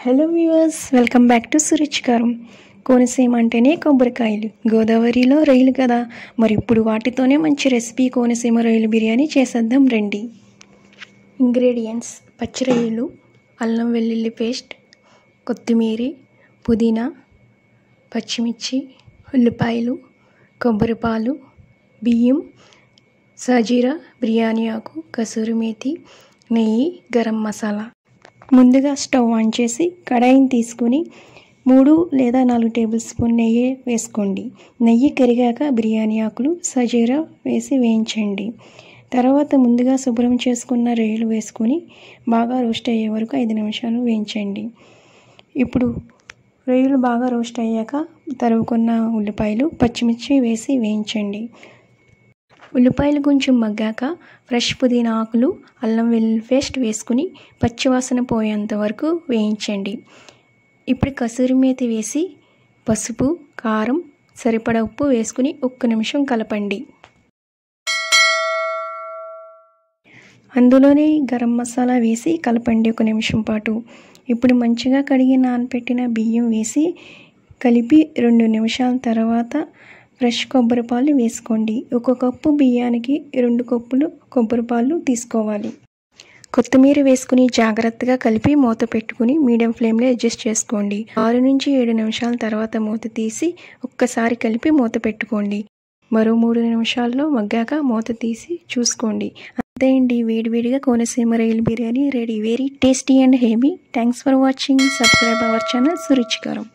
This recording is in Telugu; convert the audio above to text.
Hello viewers, welcome back to Suruchikaram. Konaseema అంటేనే కొబ్బరికాయలు, గోదావరిలో రొయ్యలు కదా. మరి ఇప్పుడు వాటితోనే మంచి రెసిపీ కోనసీమ రొయ్యల బిర్యానీ చేసేద్దాం రండి. ఇంగ్రీడియంట్స్: పచ్చి రొయ్యలు, అల్లం వెల్లుల్లి పేస్ట్, కొత్తిమీర, పుదీనా, పచ్చిమిర్చి, ఉల్లిపాయలు, కొబ్బరి పాలు, బియ్యం, సాజీరా, బిర్యానీ ఆకు, కసూరి మేతి, నెయ్యి, గరం మసాలా. ముందుగా స్టవ్ ఆన్ చేసి కడాయిని తీసుకుని 3 లేదా 4 టేబుల్ స్పూన్ నెయ్యి వేసుకోండి. నెయ్యి కరిగాక బిర్యానీ ఆకులు, సాజీరా వేసి వేయించండి. తర్వాత ముందుగా శుభ్రం చేసుకున్న రొయ్యలు వేసుకొని బాగా రోస్ట్ అయ్యే వరకు 5 నిమిషాలు వేయించండి. ఇప్పుడు రొయ్యలు బాగా రోస్ట్ అయ్యాక తరుగుకున్న ఉల్లిపాయలు, పచ్చిమిర్చి వేసి వేయించండి. ఉల్లిపాయలు కొంచెం మగ్గాక ఫ్రెష్ పుదీనా ఆకులు, అల్లం వెల్లుల్లి పేస్ట్ వేసుకుని పచ్చివాసన పోయేంత వరకు వేయించండి. ఇప్పుడు కసూరి మేతి వేసి పసుపు, కారం, సరిపడా ఉప్పు వేసుకుని 1 నిమిషం కలపండి. అందులోనే గరం మసాలా వేసి కలపండి 1 నిమిషం పాటు. ఇప్పుడు మంచిగా కడిగి నానబెట్టిన బియ్యం వేసి కలిపి 2 నిమిషాల తర్వాత ఫ్రెష్ కొబ్బరి పాలు వేసుకోండి. 1 కప్పు బియ్యానికి 2 కప్పులు కొబ్బరి పాలు తీసుకోవాలి. కొత్తిమీర వేసుకుని జాగ్రత్తగా కలిపి మూత పెట్టుకుని మీడియం ఫ్లేమ్లో అడ్జస్ట్ చేసుకోండి. 6 నుంచి 7 నిమిషాల తర్వాత మూత తీసి ఒక్కసారి కలిపి మూత పెట్టుకోండి. మరో 3 నిమిషాల్లో మగ్గాక మూత తీసి చూసుకోండి. అంతే అండి, వేడివేడిగా కోనసీమ రొయ్యల biryani ready. Very tasty and heavy. Thanks for watching. Subscribe our channel సురుచికారం.